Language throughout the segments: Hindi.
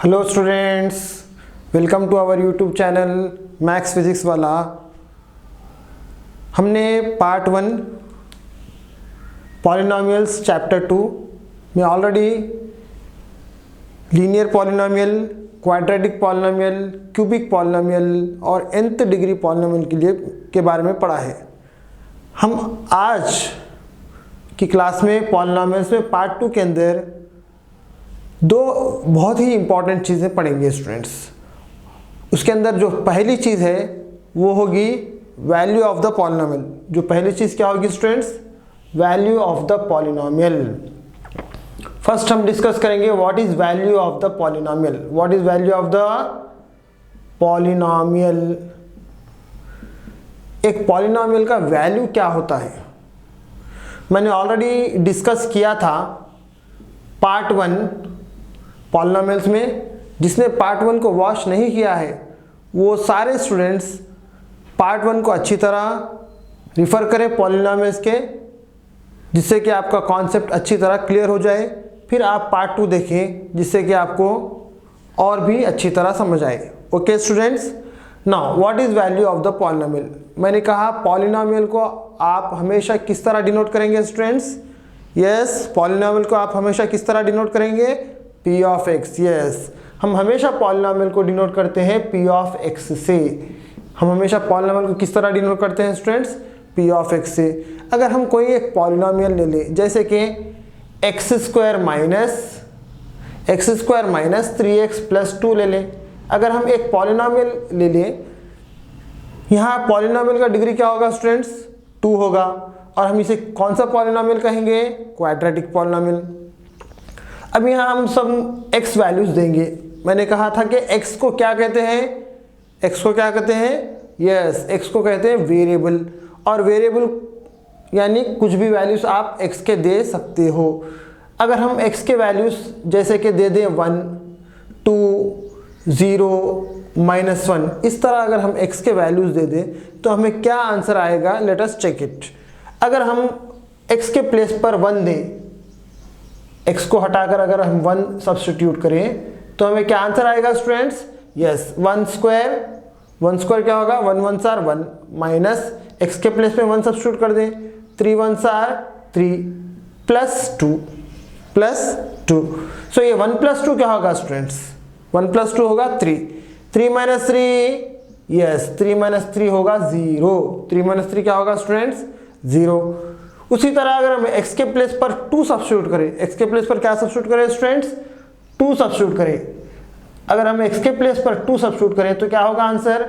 Hello students, welcome to our YouTube channel maths physics वाला। हमने पार्ट 1 पॉलिनोमियल्स चैप्टर 2 में already linear polynomial, quadratic polynomial, cubic polynomial और nth डिग्री पॉलिनोमियल के बारे में पढ़ा है। हम आज की क्लास में पॉलिनोमियल्स में पार्ट 2 के अंदर दो बहुत ही इंपॉर्टेंट चीज़ें पढ़ेंगे स्टूडेंट्स। उसके अंदर जो पहली चीज़ है वो होगी वैल्यू ऑफ द पॉलिनोमियल। जो पहली चीज़ क्या होगी students? Value of the polynomial. First हम डिस्कस करेंगे what is value of the polynomial. What is value of the polynomial? एक पॉलिनोमियल का वैल्यू क्या होता है मैंने ऑलरेडी डिस्कस किया था पार्ट 1 पॉलिनोमियल्स में। जिसने पार्ट 1 को वॉच नहीं किया है वो सारे स्टूडेंट्स पार्ट 1 को अच्छी तरह रिफ़र करें पॉलिनोमियल्स के, जिससे कि आपका कॉन्सेप्ट अच्छी तरह क्लियर हो जाए। फिर आप पार्ट 2 देखें जिससे कि आपको और भी अच्छी तरह समझ आए। Okay students, now what is value of the polynomial? मैंने कहा पॉलिनोमियल को आप हमेशा किस तरह डिनोट करेंगे स्टूडेंट्स? यस, पॉलिनोमियल को आप हमेशा किस तरह डिनोट करेंगे? P of x। यस, हम हमेशा पॉलिनोमियल को डिनोट करते हैं P ऑफ x से। हम हमेशा पॉलिनोमियल को किस तरह डिनोट करते हैं स्टूडेंट्स? P ऑफ x से। अगर हम कोई एक पॉलिनोमियल ले लें जैसे कि x square minus 3x plus 2 ले लें। अगर हम एक पॉलिनोमियल ले लें, यहाँ पॉलिनोमियल का डिग्री क्या होगा स्टूडेंट्स? 2 होगा। और हम इसे कौन सा पॉलिनोमियल कहेंगे? Quadratic polynomial. अब यहाँ हम सब x वैल्यूज देंगे। मैंने कहा था कि x को क्या कहते हैं? x को क्या कहते हैं? यस, x को कहते हैं वेरिएबल। और वेरिएबल यानी कुछ भी वैल्यूज आप x के दे सकते हो। अगर हम x के वैल्यूज जैसे कि दे दें 1, 2, 0, -1, इस तरह अगर हम x के वैल्यूज दे दें तो हमें क्या आंसर आएगा? Let us check it. अगर हम x के प्लेस पर 1 दें, x को हटाकर अगर हम 1 सब्स्टिट्यूट करें तो हमें क्या आंसर आएगा स्टूडेंट्स? यस, 1 स्क्वायर क्या होगा? 1 1 आर 1 माइनस x के प्लेस में 1 सब्स्टिट्यूट कर दें, 3 1 आर 3 प्लस 2। सो ये 1 प्लस 2 क्या होगा स्टूडेंट्स? 1 प्लस 2 होगा 3। 3 माइनस 3, यस, 3 माइनस 3 होगा 0। 3 माइनस 3 क्या होगा स्टूडेंट्स? 0। उसी तरह अगर हम x के प्लेस पर 2 सब्स्टिट्यूट करें, x के प्लेस पर क्या सब्स्टिट्यूट करें स्टूडेंट्स? 2 सब्स्टिट्यूट करें। अगर हम x के प्लेस पर 2 सब्स्टिट्यूट करें तो क्या होगा answer?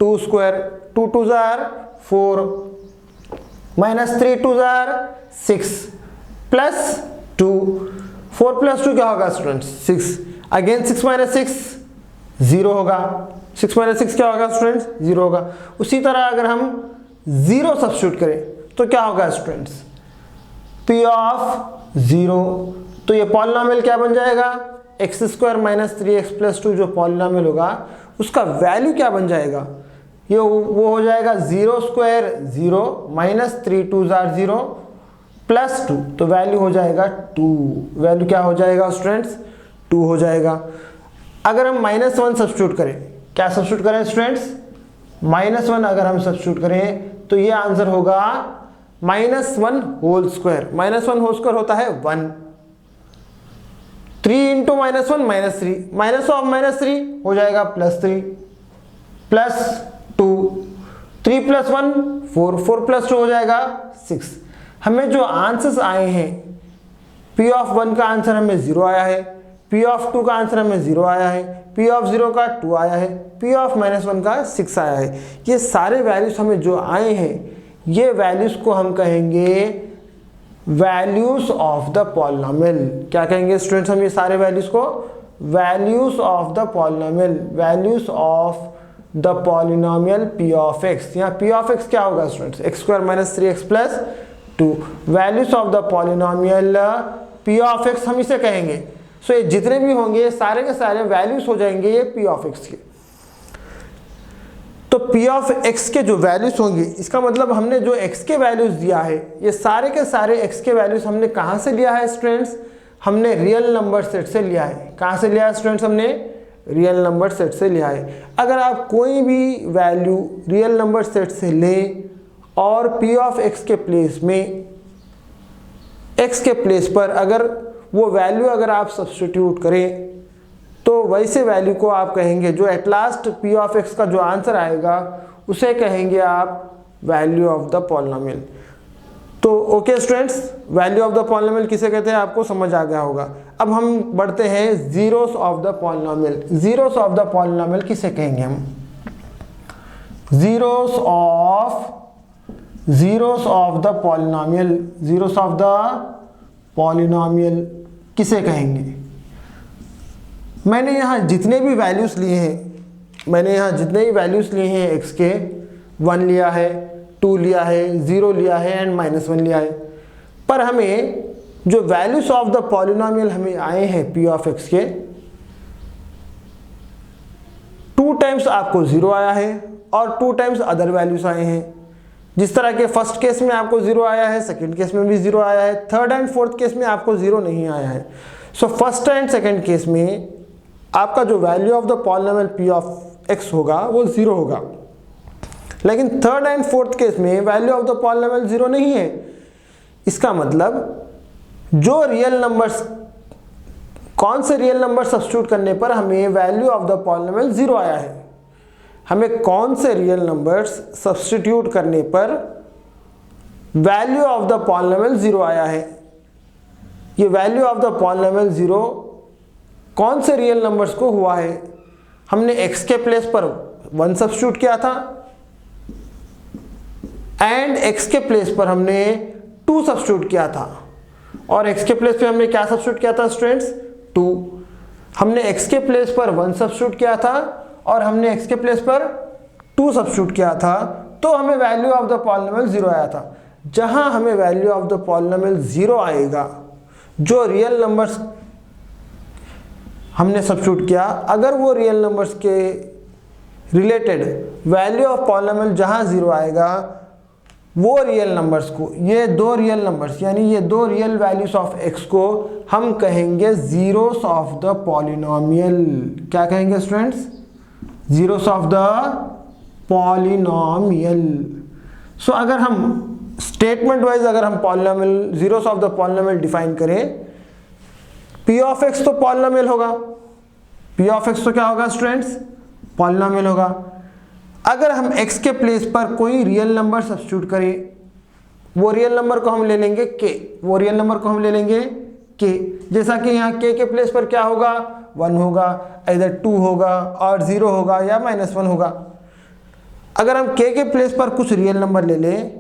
2 square, 2 2 are 4 minus 3 2 are 6 plus 2। 4 plus 2 क्या होगा स्टूडेंट्स? 6। अगेन 6 माइनस 6 0 होगा। 6 माइनस 6 क्या होगा स्टूडेंट्स? 0 होगा। उसी तरह अगर हम 0 सब्स्टिट्यूट करें तो क्या होगा स्टूडेंट्स? P of 0। तो ये पॉलिनोमियल क्या बन जाएगा? x square minus 3x plus 2 जो पॉलिनोमियल होगा उसका वैल्यू क्या बन जाएगा? ये वो हो जाएगा 0 स्क्वायर 0 माइनस 3 2 आर 0 प्लस 2। तो वैल्यू हो जाएगा 2। वैल्यू क्या हो जाएगा स्टूडेंट्स? 2 हो जाएगा। अगर हम -1 सब्स्टिट्यूट करें, क्या सब्स्टिट्यूट करें स्टूडेंट्स? -1 अगर हम सब्स्टिट्यूट करें तो ये आंसर होगा -1 होल स्क्वायर। -1 होल स्क्वायर होता है 1। 3 इंटू -1 -3, माइनस ऑफ -3 हो जाएगा +3 प्लस 2। 3 प्लस 1 4, 4 प्लस 2 हो जाएगा 6। हमें जो आंसर्स आए हैं, P ऑफ 1 का आंसर हमें 0 आया है, P ऑफ 2 का आंसर हमें 0 आया है, P ऑफ 0 का 2 आया है, P ऑफ -1 का 6 आया है। ये सारे वैल्यूज हमें जो आए हैं ये वैल्यूज को हम कहेंगे वैल्यूज ऑफ द पॉलिनोमियल। क्या कहेंगे स्टूडेंट्स हम ये सारे वैल्यूज को? Values of the polynomial. Values of the polynomial P of x। यहाँ P ऑफ x क्या होगा students? x square minus 3x plus 2। Values of the polynomial P of x हम इसे कहेंगे। सो ये जितने भी होंगे सारे के सारे वैल्यूज हो जाएंगे ये P ऑफ x के। तो P ऑफ x के जो वैल्यूज होंगे, इसका मतलब हमने जो x के वैल्यूज दिया है ये सारे के सारे x के वैल्यूज हमने कहाँ से लिया है स्टूडेंट्स? हमने रियल नंबर सेट से लिया है। कहाँ से लिया है स्टूडेंट्स? हमने रियल नंबर सेट से लिया है। अगर आप कोई भी वैल्यू रियल नंबर सेट से लें और p ऑफ x के प्लेस में x के प्लेस पर अगर वो वैल्यू अगर आप सब्स्टिट्यूट करें तो वैसे वैल्यू को आप कहेंगे, जो at last p of x का जो आंसर आएगा उसे कहेंगे आप वैल्यू ऑफ द पॉलिनोमियल। तो okay students, value of the polynomial किसे कहते हैं आपको समझ आ गया होगा। अब हम बढ़ते हैं zeros of the polynomial. Zeros of the polynomial किसे कहेंगे हम? Zeros of the polynomial, zeros of the polynomial किसे कहेंगे? मैंने यहाँ जितने भी वैल्यूज लिए हैं, x के 1 लिया है, 2 लिया है, 0 लिया है एंड -1 लिया है, पर हमें जो वैल्यूज ऑफ द पॉलिनोमियल हमें आए हैं p ऑफ x के 2 टाइम्स आपको 0 आया है और 2 टाइम्स अदर वैल्यूज आए हैं। जिस तरह के फर्स्ट केस में आपको 0 आया है, सेकंड केस में भी 0 आया है, थर्ड एंड फोर्थ केस में आपको 0 नहीं आया है। So first and second case में आपका जो value of the polynomial p of x होगा वो 0 होगा, लेकिन थर्ड एंड फोर्थ केस में वैल्यू ऑफ द पॉलिनोमियल 0 नहीं है। इसका मतलब जो रियल नंबर्स, कौन से रियल नंबर सब्स्टिट्यूट करने पर हमें वैल्यू ऑफ द पॉलिनोमियल 0 आया है? हमें कौन से रियल नंबर्स सब्स्टिट्यूट करने पर वैल्यू ऑफ द पॉलिनोमियल 0 आया है? ये वैल्यू ऑफ द पॉलिनोमियल 0 कौन से रियल नंबर्स को हुआ है? हमने x के प्लेस पर 1 सब्स्टिट्यूट किया था एंड x के प्लेस पर हमने 2 सब्स्टिट्यूट किया था, और x के प्लेस पे हमने क्या सब्स्टिट्यूट किया था स्टूडेंट्स? 2। हमने x के प्लेस पर 1 सब्स्टिट्यूट किया था और हमने x के प्लेस पर 2 सब्स्टिट्यूट किया था, तो हमें वैल्यू ऑफ द पॉलिनोमियल 0 आया था। जहां हमें वैल्यू ऑफ द पॉलिनोमियल 0 आएगा, जो रियल नंबर्स हमने सब्स्टिट्यूट किया, अगर वो रियल नंबर्स के रिलेटेड वैल्यू ऑफ पॉलिनोमियल जहां 0 आएगा, वो रियल नंबर्स को, ये 2 रियल नंबर्स यानी ये 2 रियल वैल्यूज ऑफ x को हम कहेंगे जीरोस ऑफ द पॉलिनोमियल। क्या कहेंगे students? Zeros of the polynomial. So अगर हम स्टेटमेंट वाइज अगर हम polynomial, zeros of the polynomial define करें, p ऑफ x तो पॉलिनोमियल होगा, p ऑफ x तो क्या होगा स्टूडेंट्स? पॉलिनोमियल होगा। अगर हम x के प्लेस पर कोई रियल नंबर सब्स्टिट्यूट करें, वो रियल नंबर को हम ले लेंगे k, जैसा कि यहाँ k के प्लेस पर क्या होगा? 1 होगा, इधर 2 होगा और 0 होगा या -1 होगा। अगर हम k के प्लेस पर कुछ रियल नंबर ले लें,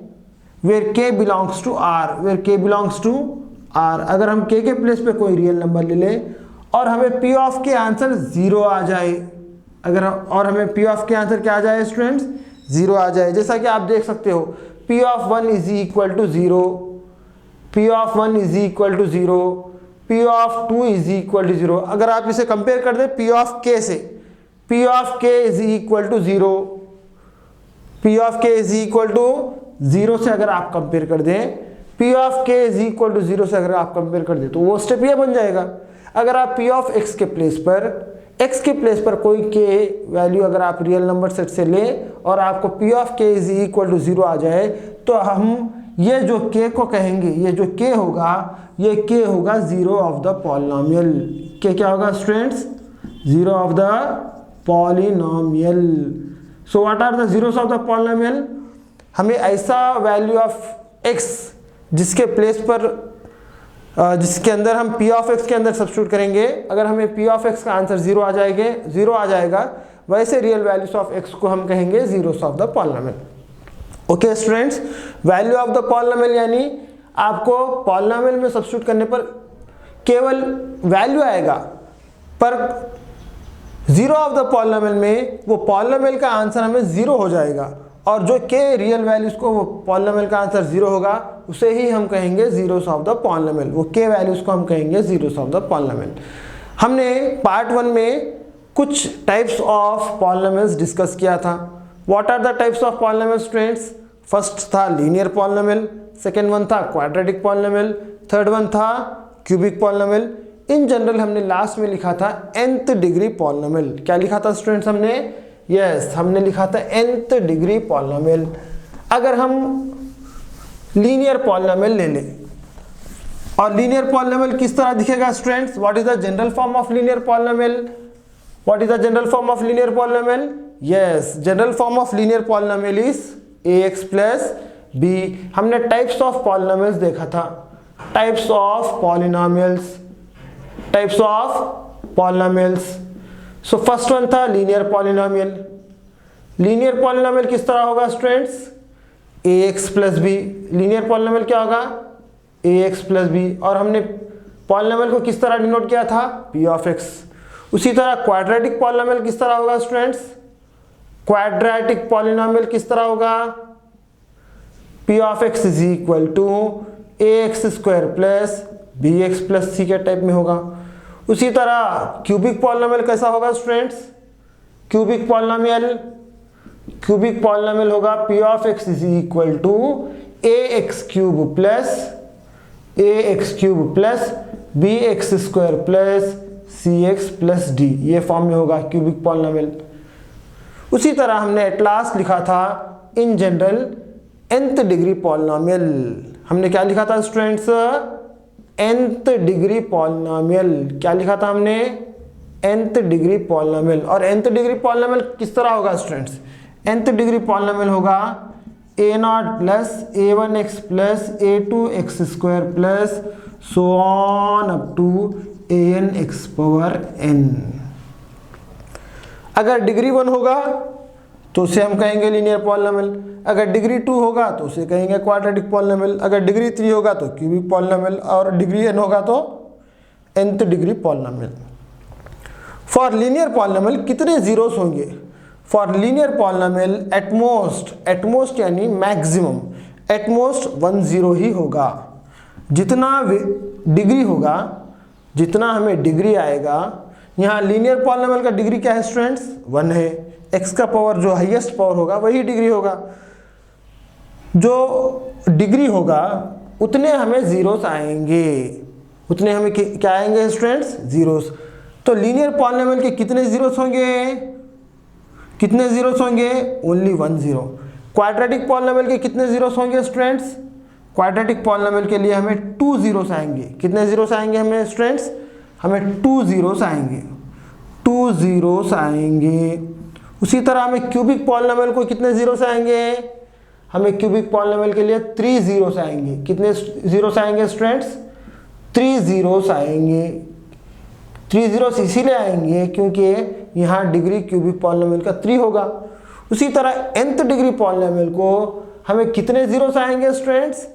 where k belongs to r, अगर हम k के प्लेस पे कोई रियल नंबर ले लें और हमें p ऑफ के आंसर 0 आ जाए, और हमें p ऑफ के आंसर क्या आ जाए स्टूडेंट्स? 0 आ जाए। जैसा कि आप देख सकते हो, p of 1 is equal to 0, p of 1 is equal to 0, p of 2 is equal to 0। अगर आप इसे कंपेयर कर दें p ऑफ k से, p of k is equal to 0, p of k is equal to 0 से अगर आप कंपेयर कर दें, p of k is equal to 0 से अगर आप कंपेयर कर दें, तो वो स्टेप ये बन जाएगा। अगर आप p ऑफ x के प्लेस पर कोई k वैल्यू अगर आप रियल नंबर सेट से लें और आपको p of k is equal to 0 आ जाए, तो हम ये जो k को कहेंगे, ये जो k होगा, ये k होगा zero of the polynomial. k क्या होगा students? Zero of the polynomial. So what are the zeros of the polynomial? हमें ऐसा वैल्यू ऑफ x जिसके प्लेस पर जिसके अंदर हम p ऑफ x के अंदर सब्स्टिट्यूट करेंगे, अगर हमें p ऑफ x का आंसर 0 आ जाएगा, वैसे रियल वैल्यूज ऑफ x को हम कहेंगे zeros of the polynomial. Okay students, value of the polynomial यानी आपको पॉलिनोमियल में सब्स्टिट्यूट करने पर केवल वैल्यू आएगा, पर जीरो ऑफ द पॉलिनोमियल में वो पॉलिनोमियल का आंसर हमें 0 हो जाएगा, और जो k रियल वैल्यूज को वो पॉलिनोमियल का आंसर 0 होगा, उसे ही हम कहेंगे जीरोस ऑफ द पॉलिनोमियल। वो k वैल्यूज को हम कहेंगे जीरोस ऑफ द पॉलिनोमियल। हमने पार्ट 1 में कुछ टाइप्स ऑफ पॉलिनोमियल्स डिस्कस किया था। What are the types of polynomial students? First था लीनियर पॉलिनोमियल, सेकेंड वन था क्वाड्रेटिक पॉलिनोमियल, थर्ड वन था क्यूबिक पॉलिनोमियल। इन जनरल हमने लास्ट में लिखा था nth डिग्री पॉलिनोमियल। क्या लिखा था स्टूडेंट्स हमने? यस, हमने लिखा था nth डिग्री पॉलिनोमियल। अगर हम लीनियर पॉलिनोमियल ले लें, और लीनियर पॉलिनोमियल किस तरह दिखेगा students? What is the general form of linear polynomial? What is the general form of linear polynomial? Yes, general form of linear polynomial is ax plus b। हमने टाइप्स ऑफ पॉलिनोमियल्स देखा था, types of polynomials, types of polynomials. So first one था लीनियर पॉलिनोमियल। लीनियर पॉलिनोमियल किस तरह होगा students? ax plus b। Linear polynomial क्या होगा? ax plus b। और हमने पॉलिनोमियल को किस तरह डिनोट किया था? p of x। उसी तरह क्वाड्रेटिक पॉलिनोमियल किस तरह होगा स्टूडेंट्स? क्वाड्रेटिक पॉलिनोमियल किस तरह होगा? p of x is equal to ax square plus bx plus c के टाइप में होगा। उसी तरह क्यूबिक पॉलिनोमियल कैसा होगा स्टूडेंट्स? क्यूबिक पॉलिनोमियल होगा p of x is equal to ax cube plus bx square plus cx plus d, ये फॉर्म में होगा क्यूबिक पॉलिनोमियल। उसी तरह हमने एट लास्ट लिखा था in general nth degree polynomial. हमने क्या लिखा था स्टूडेंट्स? nth degree polynomial. क्या लिखा था हमने? nth degree polynomial. और nth डिग्री पॉलिनोमियल किस तरह होगा स्टूडेंट्स? nth डिग्री पॉलिनोमियल होगा a0 plus a1x plus a2x square plus so on up to anx power n। अगर डिग्री 1 होगा तो उसे हम कहेंगे लीनियर पॉलिनोमियल। अगर डिग्री 2 होगा तो उसे कहेंगे क्वाड्रेटिक पॉलिनोमियल। अगर डिग्री 3 होगा तो क्यूबिक पॉलिनोमियल, और डिग्री n होगा तो nth degree polynomial. For linear polynomial कितने जीरोस होंगे? फॉर लीनियर पॉलिनोमियल एटमोस्ट यानी मैक्सिमम, एटमोस्ट 1 0 ही होगा। जितना डिग्री होगा, जितना हमें डिग्री आएगा, यहाँ लीनियर पॉलिनोमियल का डिग्री क्या है स्टूडेंट्स? 1 है। x का पावर जो हाईएस्ट पावर होगा वही डिग्री होगा। जो डिग्री होगा उतने हमें जीरोस आएंगे, उतने हमें क्या आएंगे स्टूडेंट्स? जीरोस। तो लीनियर पॉलिनोमियल के कितने जीरोस होंगे? कितने जीरोस होंगे? ओनली 1 0। क्वाड्रेटिक पॉलिनोमियल के कितने जीरोस होंगे स्टूडेंट्स? क्वाड्रेटिक पॉलिनोमियल के लिए हमें 2 जीरोस आएंगे। कितने जीरोस आएंगे हमें स्टूडेंट्स? हमें 2 जीरोस आएंगे, 2 जीरोस आएंगे। उसी तरह हमें क्यूबिक पॉलिनोमियल को कितने जीरोस आएंगे? हमें क्यूबिक पॉलिनोमियल के लिए 3 जीरोस आएंगे। कितने जीरोस आएंगे स्टूडेंट्स? 3 जीरोस आएंगे। 3 जीरोस इसीलिए आएंगे क्योंकि यहाँ डिग्री क्यूबिक पॉलिनोमियल का 3 होगा। उसी तरह nth डिग्री पॉलिनोमियल को हमें कितने जीरोस आएंगे स्टूडेंट्स?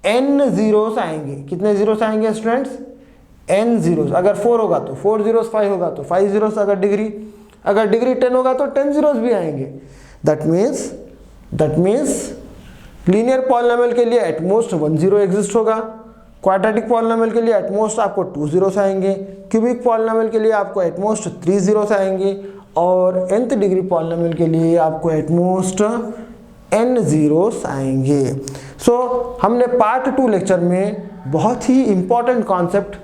n जीरोस आएंगे। कितने जीरोस आएंगे स्टूडेंट्स? n zeros. अगर 4 होगा तो 4 जीरोस, 5 होगा तो 5 जीरोस। अगर डिग्री 10 होगा तो 10 जीरोस भी आएंगे। दैट मीन्स लीनियर पॉलिनोमियल के लिए एटमोस्ट 1 0 एग्जिस्ट होगा। क्वाड्रेटिक पॉलिनोमियल के लिए एटमोस्ट आपको 2 जीरोस आएंगे। क्यूबिक पॉलिनोमियल के लिए आपको एटमोस्ट 3 जीरोस आएंगे। और nth डिग्री पॉलिनोमियल के लिए आपको एटमोस्ट n जीरोस आएंगे। हमने पार्ट 2 लेक्चर में बहुत ही इंपॉर्टेंट कॉन्सेप्ट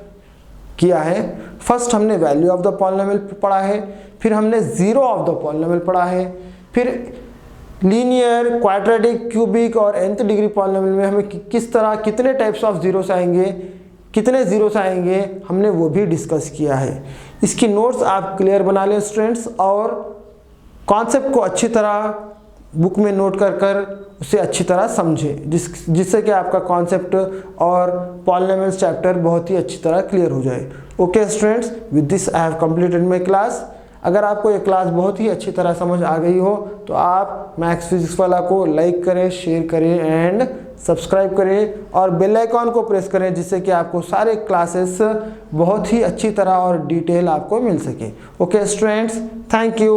किया है। फर्स्ट हमने वैल्यू ऑफ द पॉलिनोमियल पढ़ा है, फिर हमने जीरो ऑफ द पॉलिनोमियल पढ़ा है, फिर लीनियर, क्वाड्रेटिक, क्यूबिक और nth डिग्री पॉलिनोमियल में हमें किस तरह कितने टाइप्स ऑफ जीरोस आएंगे, कितने जीरोस आएंगे, हमने वो भी डिस्कस किया है। इसकी नोट्स आप क्लियर बना लें स्टूडेंट्स, और कॉन्सेप्ट को अच्छी तरह बुक में नोट कर उसे अच्छी तरह समझें, जिससे कि आपका कॉन्सेप्ट और पॉलिनोमियल्स चैप्टर बहुत ही अच्छी तरह क्लियर हो जाए। Okay students, with this I have completed my class. अगर आपको ये क्लास बहुत ही अच्छी तरह समझ आ गई हो तो आप मैथ्स फिजिक्स वाला को लाइक करें, शेयर करें एंड सब्सक्राइब करें, और बेल आइकॉन को प्रेस करें, जिससे कि आपको सारे क्लासेस बहुत ही अच्छी तरह और डिटेल आपको मिल सके। Okay students, thank you.